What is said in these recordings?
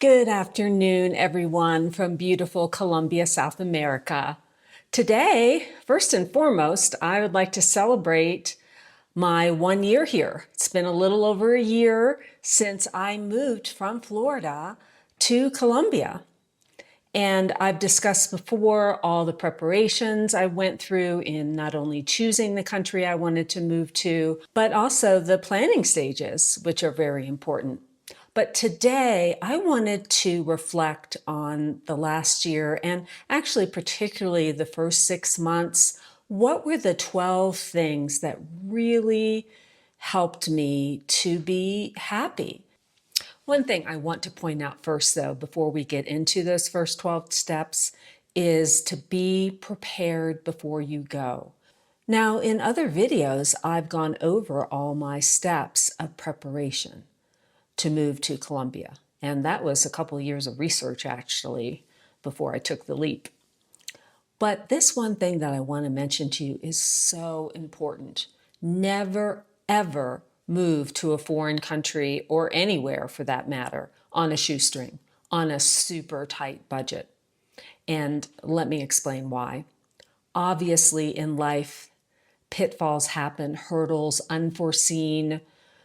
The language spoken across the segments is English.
Good afternoon, everyone from beautiful Colombia, South America. Today, first and foremost, I would like to celebrate my 1 year here. It's been a little over a year since I moved from Florida to Colombia. And I've discussed before all the preparations I went through in not only choosing the country I wanted to move to, but also the planning stages, which are very important. But today I wanted to reflect on the last year and actually particularly the first 6 months. What were the 12 things that really helped me to be happy? One thing I want to point out first, though, before we get into those first 12 steps, is to be prepared before you go. Now, in other videos, I've gone over all my steps of preparation to move to Colombia. And that was a couple of years of research, actually, before I took the leap. But this one thing that I want to mention to you is so important. Never, ever move to a foreign country or anywhere for that matter on a shoestring, on a super tight budget. And let me explain why. Obviously, in life, pitfalls happen, hurdles, unforeseen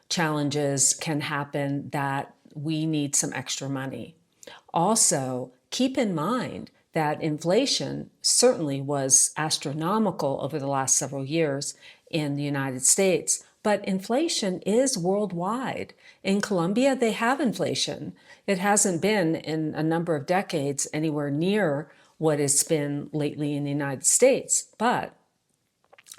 challenges can happen that we need some extra money. Also, keep in mind that inflation certainly was astronomical over the last several years in the United States, but inflation is worldwide. In Colombia, they have inflation. It hasn't been in a number of decades anywhere near what it's been lately in the United States, but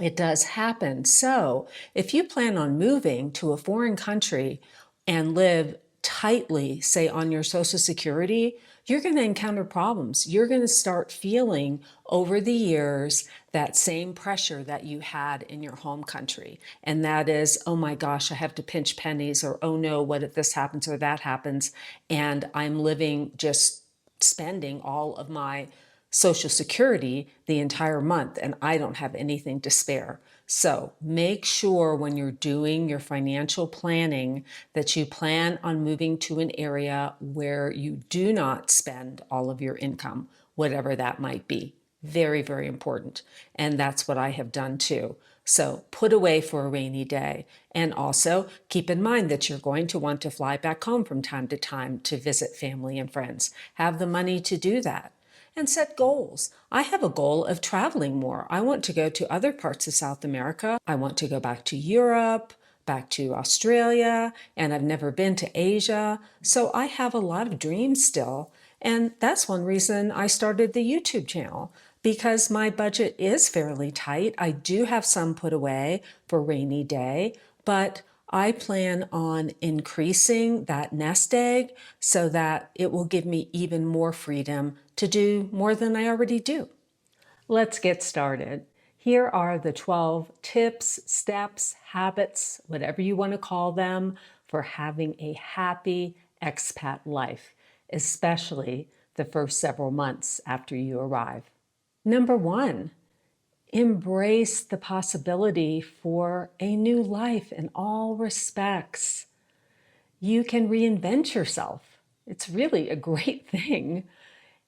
it does happen. So if you plan on moving to a foreign country and live tightly, say on your Social Security, you're going to encounter problems. You're going to start feeling over the years that same pressure that you had in your home country. And that is, oh my gosh, I have to pinch pennies, or oh no, what if this happens or that happens? And I'm living just spending all of my Social Security the entire month and I don't have anything to spare. So make sure when you're doing your financial planning that you plan on moving to an area where you do not spend all of your income, whatever that might be. Very, very important. And that's what I have done too. So put away for a rainy day. And also keep in mind that you're going to want to fly back home from time to time to visit family and friends. Have the money to do that. And set goals. I have a goal of traveling more. I want to go to other parts of South America. I want to go back to Europe, back to Australia, and I've never been to Asia. So I have a lot of dreams still. And that's one reason I started the YouTube channel, because my budget is fairly tight. I do have some put away for rainy day, but I plan on increasing that nest egg so that it will give me even more freedom to do more than I already do. Let's get started. Here are the 12 tips, steps, habits, whatever you want to call them, for having a happy expat life, especially the first several months after you arrive. Number one, embrace the possibility for a new life in all respects. You can reinvent yourself. It's really a great thing.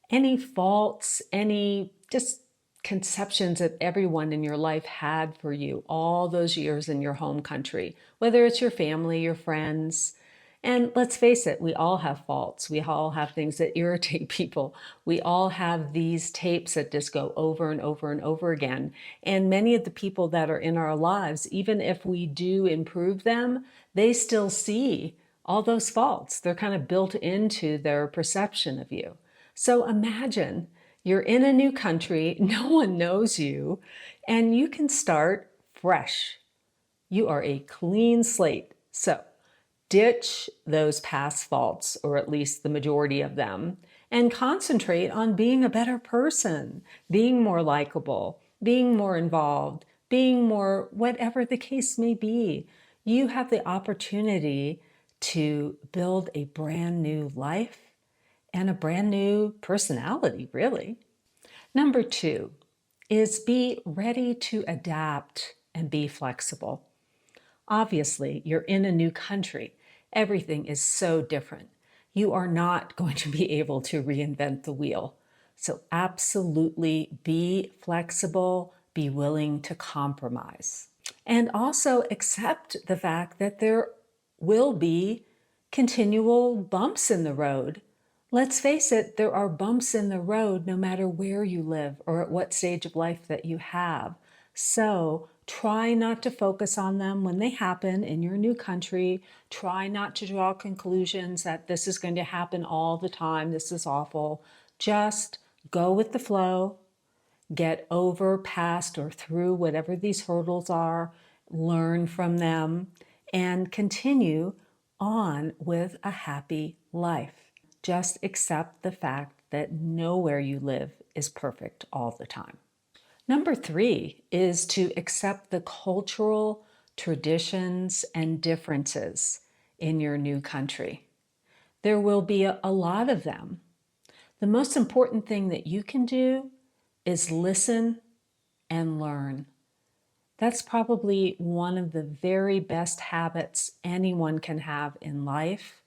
Any faults, any just conceptions that everyone in your life had for you all those years in your home country, whether it's your family, your friends. And let's face it, we all have faults. We all have things that irritate people. We all have these tapes that just go over and over and over again. And many of the people that are in our lives, even if we do improve them, they still see all those faults. They're kind of built into their perception of you. So imagine you're in a new country, no one knows you, and you can start fresh. You are a clean slate. So ditch those past faults, or at least the majority of them, and concentrate on being a better person, being more likable, being more involved, being more whatever the case may be. You have the opportunity to build a brand new life and a brand new personality, really. Number two is be ready to adapt and be flexible. Obviously, you're in a new country. Everything is so different. you are not going to be able to reinvent the wheel. So absolutely be flexible, be willing to compromise. And also accept the fact that there will be continual bumps in the road. Let's face it, there are bumps in the road no matter where you live or at what stage of life that you have. So try not to focus on them when they happen in your new country. Try not to draw conclusions that this is going to happen all the time. This is awful. Just go with the flow, get over, past, or through whatever these hurdles are, learn from them, and continue on with a happy life. Just accept the fact that nowhere you live is perfect all the time. Number 3 is to accept the cultural traditions and differences in your new country. There will be a lot of them. The most important thing that you can do is listen and learn. That's probably one of the very best habits anyone can have in life.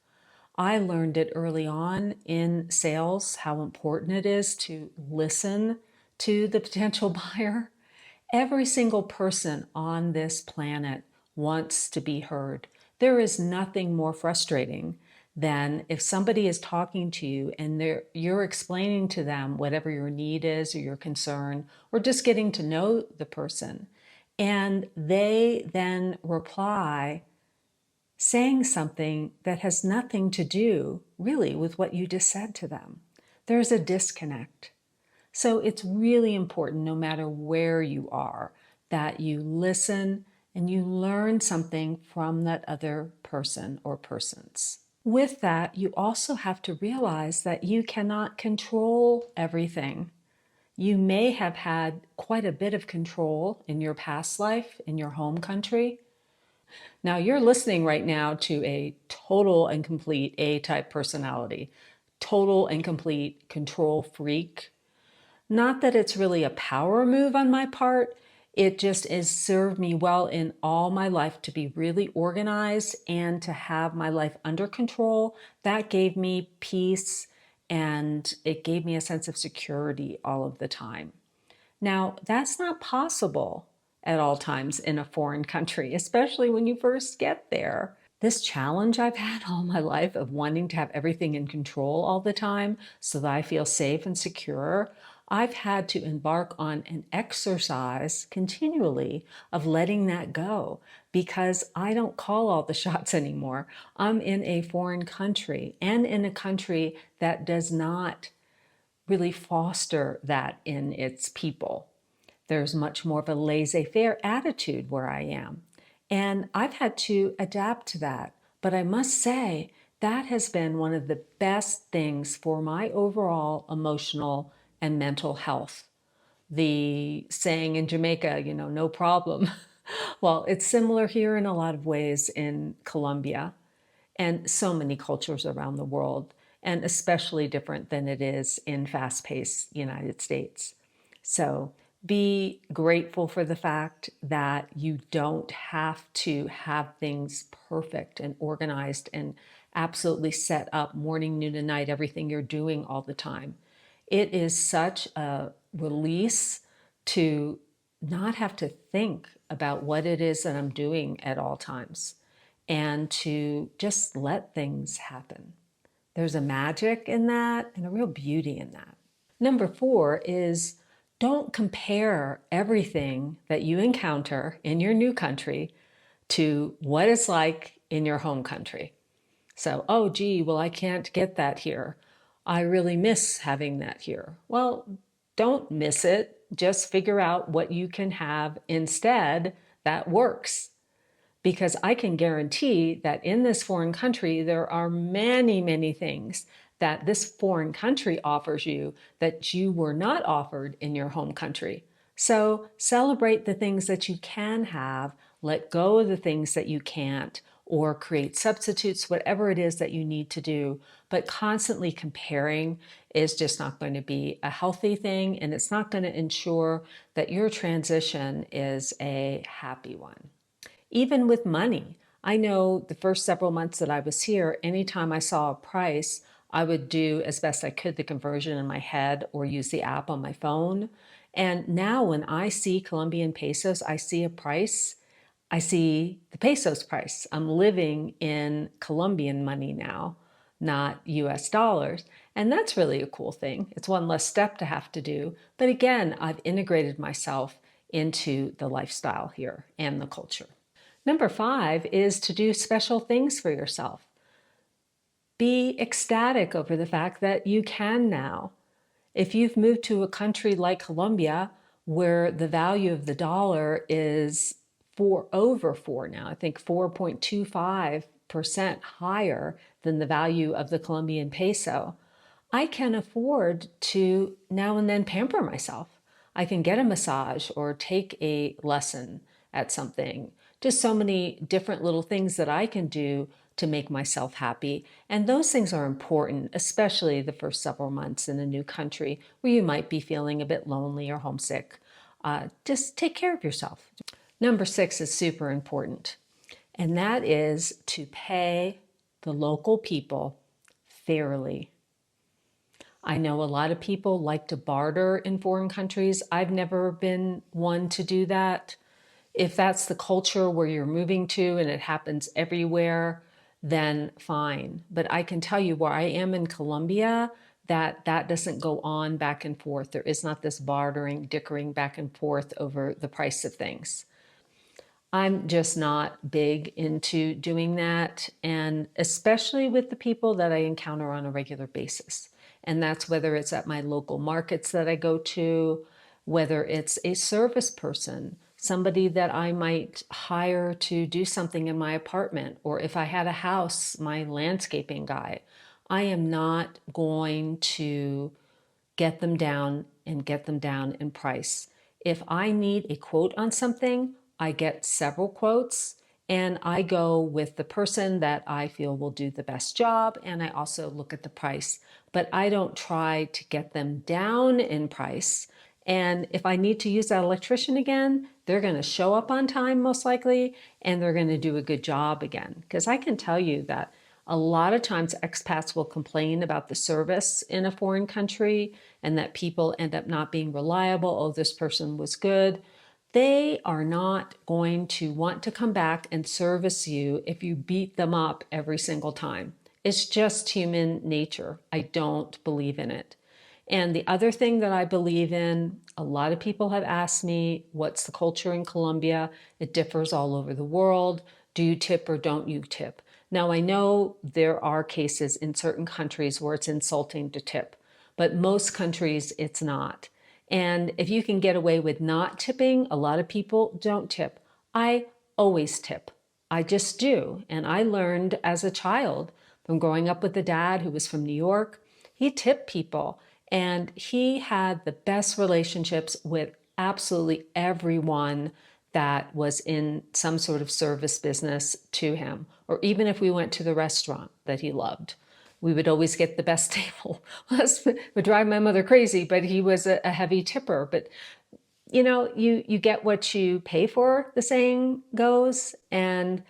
I learned it early on in sales, how important it is to listen to the potential buyer. Every single person on this planet wants to be heard. There is nothing more frustrating than if somebody is talking to you and you're explaining to them whatever your need is or your concern, or just getting to know the person, and they then reply saying something that has nothing to do really with what you just said to them. There's a disconnect. So it's really important, no matter where you are, that you listen and you learn something from that other person or persons. With that, you also have to realize that you cannot control everything. You may have had quite a bit of control in your past life, in your home country. Now, you're listening right now to a total and complete A-type personality, total and complete control freak. Not that it's really a power move on my part. It just has served me well in all my life to be really organized and to have my life under control. That gave me peace and it gave me a sense of security all of the time. Now, that's not possible at all times in a foreign country, especially when you first get there. This challenge I've had all my life of wanting to have everything in control all the time so that I feel safe and secure, I've had to embark on an exercise continually of letting that go because I don't call all the shots anymore. I'm in a foreign country and in a country that does not really foster that in its people. There's much more of a laissez-faire attitude where I am. And I've had to adapt to that. But I must say, that has been one of the best things for my overall emotional and mental health. The saying in Jamaica, no problem. Well, it's similar here in a lot of ways in Colombia and so many cultures around the world, and especially different than it is in fast-paced United States. So be grateful for the fact that you don't have to have things perfect and organized and absolutely set up morning, noon, and night, everything you're doing all the time. It is such a release to not have to think about what it is that I'm doing at all times and to just let things happen. There's a magic in that and a real beauty in that. Number 4 is don't compare everything that you encounter in your new country to what it's like in your home country. So, oh, gee, well, I can't get that here. I really miss having that here. Well, don't miss it. Just figure out what you can have instead that works. Because I can guarantee that in this foreign country, there are many, many things that this foreign country offers you that you were not offered in your home country. So celebrate the things that you can have, let go of the things that you can't, or create substitutes, whatever it is that you need to do. But constantly comparing is just not going to be a healthy thing, and it's not going to ensure that your transition is a happy one. Even with money, I know the first several months that I was here, anytime I saw a price, I would do as best I could the conversion in my head or use the app on my phone. And now when I see Colombian pesos, I see a price, I see the pesos price. I'm living in Colombian money now, not US dollars. And that's really a cool thing. It's one less step to have to do. But again, I've integrated myself into the lifestyle here and the culture. Number 5 is to do special things for yourself. Be ecstatic over the fact that you can now. If you've moved to a country like Colombia, where the value of the dollar is over 4 now, I think 4.25% higher than the value of the Colombian peso, I can afford to now and then pamper myself. I can get a massage or take a lesson at something. Just so many different little things that I can do to make myself happy. And those things are important, especially the first several months in a new country where you might be feeling a bit lonely or homesick. Just take care of yourself. Number 6 is super important, and that is to pay the local people fairly. I know a lot of people like to barter in foreign countries. I've never been one to do that. If that's the culture where you're moving to and it happens everywhere, then fine. But I can tell you where I am in Colombia, that doesn't go on back and forth. There is not this bartering, dickering back and forth over the price of things. I'm just not big into doing that, and especially with the people that I encounter on a regular basis. And that's whether it's at my local markets that I go to, whether it's a service person, somebody that I might hire to do something in my apartment, or if I had a house, my landscaping guy. I am not going to get them down in price. If I need a quote on something, I get several quotes and I go with the person that I feel will do the best job, and I also look at the price. But I don't try to get them down in price. And if I need to use that electrician again, they're going to show up on time most likely, and they're going to do a good job again. Because I can tell you that a lot of times expats will complain about the service in a foreign country and that people end up not being reliable. Oh, this person was good. They are not going to want to come back and service you if you beat them up every single time. It's just human nature. I don't believe in it. And the other thing that I believe in, a lot of people have asked me, what's the culture in Colombia? It differs all over the world. Do you tip or don't you tip? Now, I know there are cases in certain countries where it's insulting to tip, but most countries it's not. And if you can get away with not tipping, a lot of people don't tip. I always tip. I just do. And I learned as a child from growing up with a dad who was from New York. He tipped people, and he had the best relationships with absolutely everyone that was in some sort of service business to him, or even if we went to the restaurant that he loved. We would always get the best table. It would drive my mother crazy, but he was a heavy tipper. But you know, you get what you pay for, the saying goes. And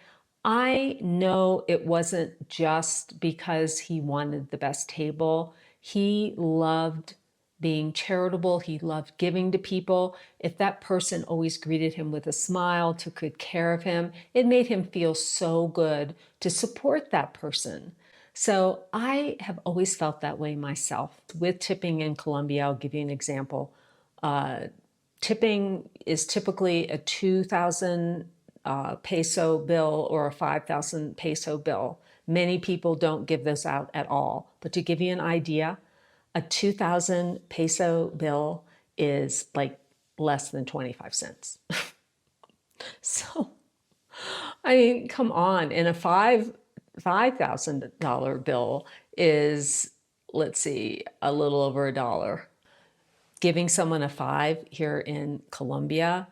I know it wasn't just because he wanted the best table. He loved being charitable. He loved giving to people. If that person always greeted him with a smile, took good care of him, it made him feel so good to support that person. So I have always felt that way myself. With tipping in Colombia, I'll give you an example. Tipping is typically a 2,000 peso bill or a 5,000 peso bill. Many people don't give those out at all. But to give you an idea, a 2,000 peso bill is like less than 25 cents. So, I mean, come on. And a $5,000 bill is, let's see, a little over a dollar. Giving someone a 5 here in Colombia,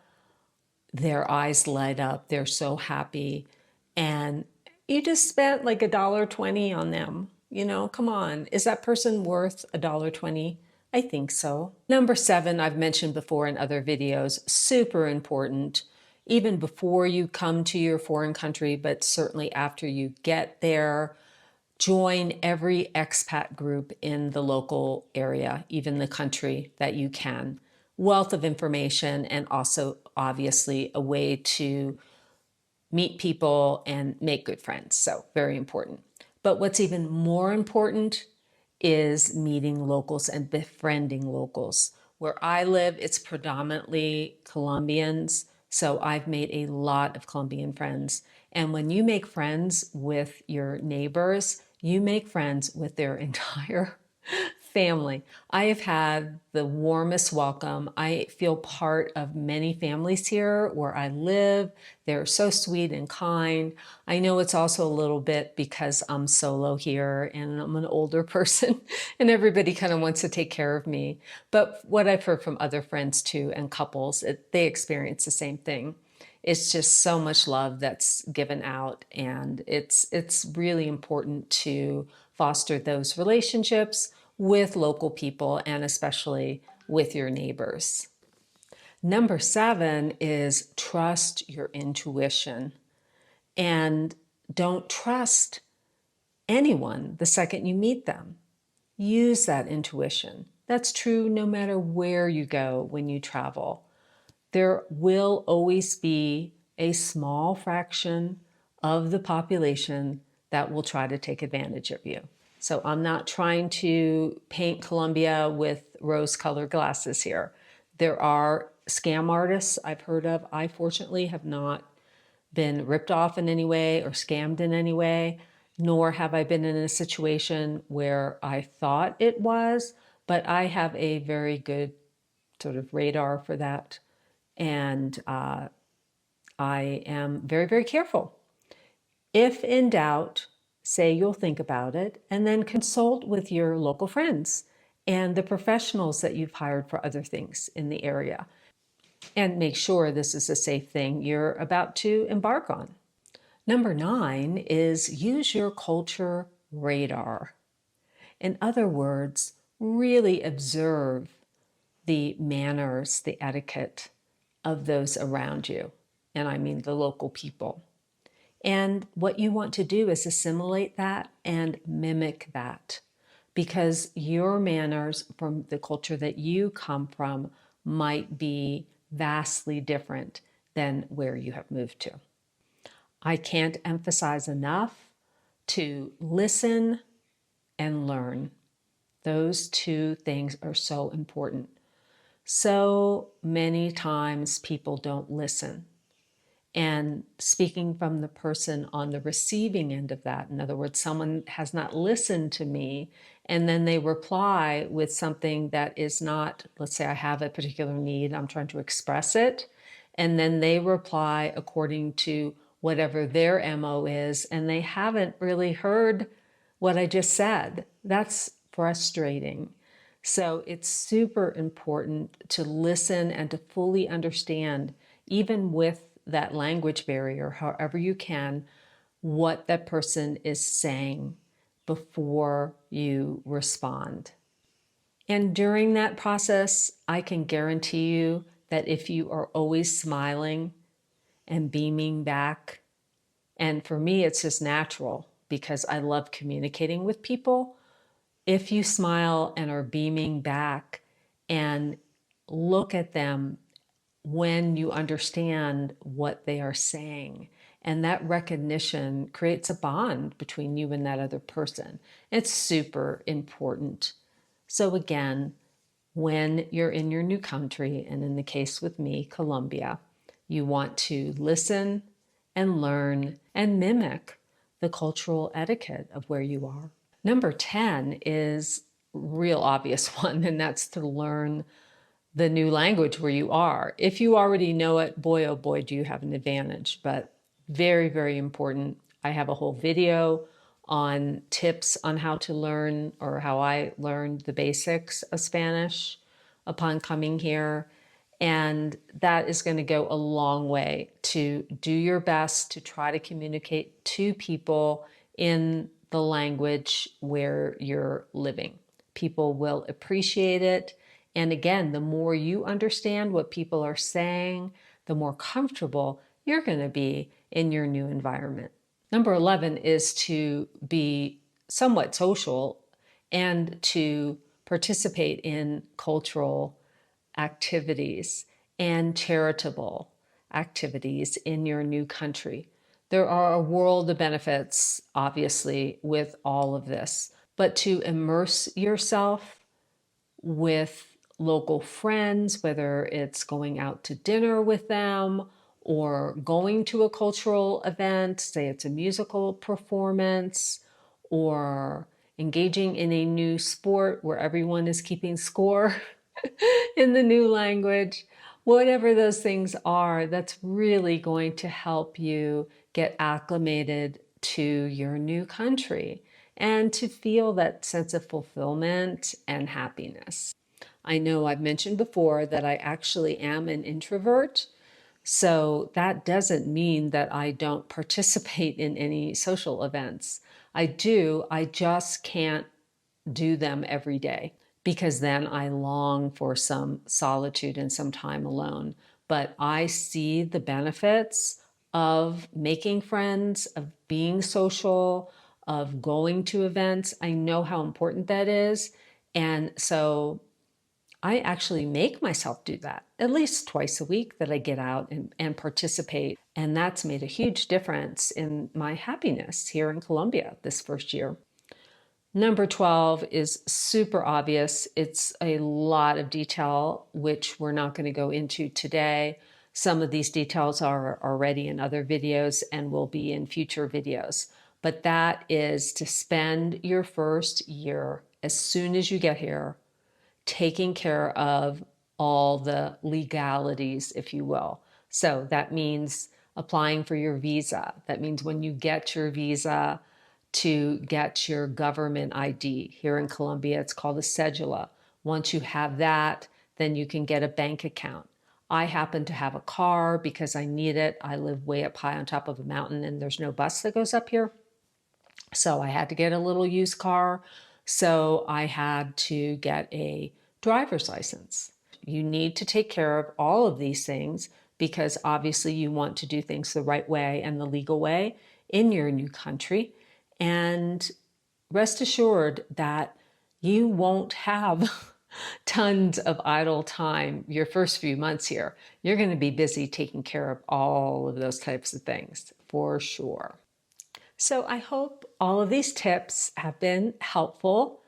their eyes light up. They're so happy. And you just spent like $1.20 on them. You know, come on. Is that person worth $1.20? I think so. Number 7, I've mentioned before in other videos, super important. even before you come to your foreign country, but certainly after you get there. Join every expat group in the local area, even the country that you can. Wealth of information, and also obviously a way to meet people and make good friends. So very important. But what's even more important is meeting locals and befriending locals. Where I live, it's predominantly Colombians. So I've made a lot of Colombian friends. And when you make friends with your neighbors, you make friends with their entire family. I have had the warmest welcome. I feel part of many families here where I live. They're so sweet and kind. I know it's also a little bit because I'm solo here and I'm an older person and everybody kind of wants to take care of me. But what I've heard from other friends too and couples, they experience the same thing. It's just so much love that's given out, and it's really important to foster those relationships with local people and especially with your neighbors. Number 7 is trust your intuition, and don't trust anyone the second you meet them. Use that intuition. That's true no matter where you go when you travel. There will always be a small fraction of the population that will try to take advantage of you. So I'm not trying to paint Colombia with rose-colored glasses here. There are scam artists I've heard of. I fortunately have not been ripped off in any way or scammed in any way, nor have I been in a situation where I thought it was, but I have a very good sort of radar for that. And I am very, very careful. If in doubt, say you'll think about it, and then consult with your local friends and the professionals that you've hired for other things in the area. And make sure this is a safe thing you're about to embark on. Number 9 is use your culture radar. In other words, really observe the manners, the etiquette of those around you. And I mean the local people. And what you want to do is assimilate that and mimic that, because your manners from the culture that you come from might be vastly different than where you have moved to. I can't emphasize enough to listen and learn. Those two things are so important. So many times people don't listen. And speaking from the person on the receiving end of that, in other words, someone has not listened to me, and then they reply with something that is not, let's say I have a particular need, I'm trying to express it, and then they reply according to whatever their MO is, and they haven't really heard what I just said. That's frustrating. So it's super important to listen and to fully understand, even with that language barrier, however you can, what that person is saying before you respond. And during that process, I can guarantee you that if you are always smiling and beaming back, and for me, it's just natural because I love communicating with people. If you smile and are beaming back and look at them when you understand what they are saying, and that recognition creates a bond between you and that other person. It's super important. So again, when you're in your new country, and in the case with me, Colombia, you want to listen and learn and mimic the cultural etiquette of where you are. Number 10 is a real obvious one, and that's to learn the new language where you are. If you already know it, boy, oh boy, do you have an advantage, but very, very important. I have a whole video on tips on how to learn, or how I learned the basics of Spanish upon coming here. And that is going to go a long way to do your best to try to communicate to people in the language where you're living. People will appreciate it. And again, the more you understand what people are saying, the more comfortable you're going to be in your new environment. Number 11 is to be somewhat social and to participate in cultural activities and charitable activities in your new country. There are a world of benefits, obviously, with all of this, but to immerse yourself with local friends, whether it's going out to dinner with them or going to a cultural event, say it's a musical performance, or engaging in a new sport where everyone is keeping score in the new language. Whatever those things are, that's really going to help you get acclimated to your new country and to feel that sense of fulfillment and happiness. I know I've mentioned before that I actually am an introvert, so that doesn't mean that I don't participate in any social events. I do, I just can't do them every day because then I long for some solitude and some time alone. But I see the benefits of making friends, of being social, of going to events. I know how important that is. And so I actually make myself do that at least twice a week, that I get out and participate. And that's made a huge difference in my happiness here in Colombia this first year. Number 12 is super obvious. It's a lot of detail, which we're not going to go into today. Some of these details are already in other videos and will be in future videos. But that is to spend your first year, as soon as you get here, taking care of all the legalities, if you will. So that means applying for your visa. That means when you get your visa, to get your government ID. Here in Colombia, it's called a cedula. Once you have that, then you can get a bank account. I happen to have a car because I need it. I live way up high on top of a mountain and there's no bus that goes up here. So I had to get a little used car. So I had to get a driver's license. You need to take care of all of these things because obviously you want to do things the right way and the legal way in your new country. And rest assured that you won't have tons of idle time your first few months here. You're going to be busy taking care of all of those types of things for sure. So I hope all of these tips have been helpful.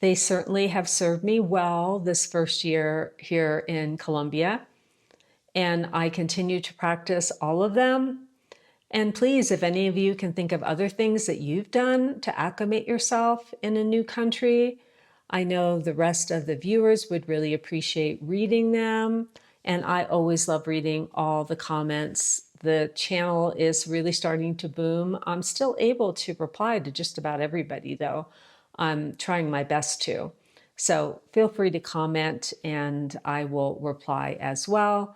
They certainly have served me well this first year here in Colombia, and I continue to practice all of them. And please, if any of you can think of other things that you've done to acclimate yourself in a new country, I know the rest of the viewers would really appreciate reading them. And I always love reading all the comments. The channel is really starting to boom. I'm still able to reply to just about everybody, though. I'm trying my best to. So feel free to comment and I will reply as well.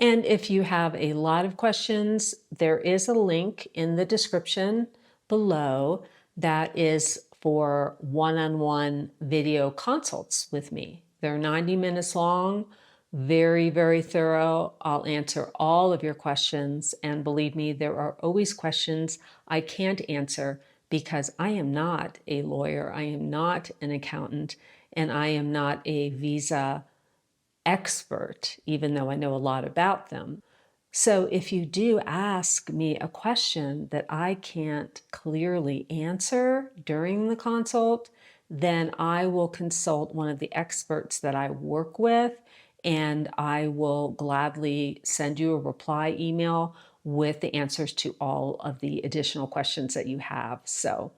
And if you have a lot of questions, there is a link in the description below that is for one-on-one video consults with me. They're 90 minutes long, very, very thorough. I'll answer all of your questions. And believe me, there are always questions I can't answer because I am not a lawyer, I am not an accountant, and I am not a visa expert, even though I know a lot about them. So if you do ask me a question that I can't clearly answer during the consult, then I will consult one of the experts that I work with, and I will gladly send you a reply email with the answers to all of the additional questions that you have. So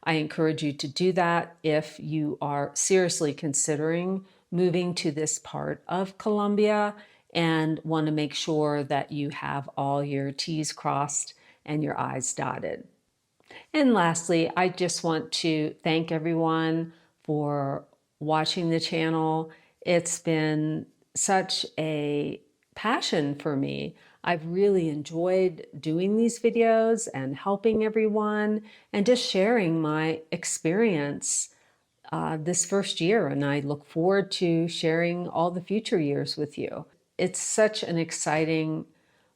I encourage you to do that if you are seriously considering moving to this part of Colombia and want to make sure that you have all your T's crossed and your I's dotted. And lastly, I just want to thank everyone for watching the channel. It's been such a passion for me. I've really enjoyed doing these videos and helping everyone and just sharing my experience this first year. And I look forward to sharing all the future years with you. it's such an exciting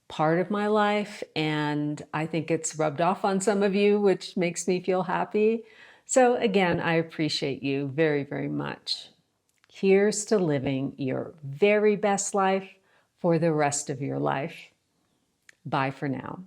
part of my life, and I think it's rubbed off on some of you, which makes me feel happy. So again, I appreciate you very, very much. Here's to living your very best life for the rest of your life. Bye for now.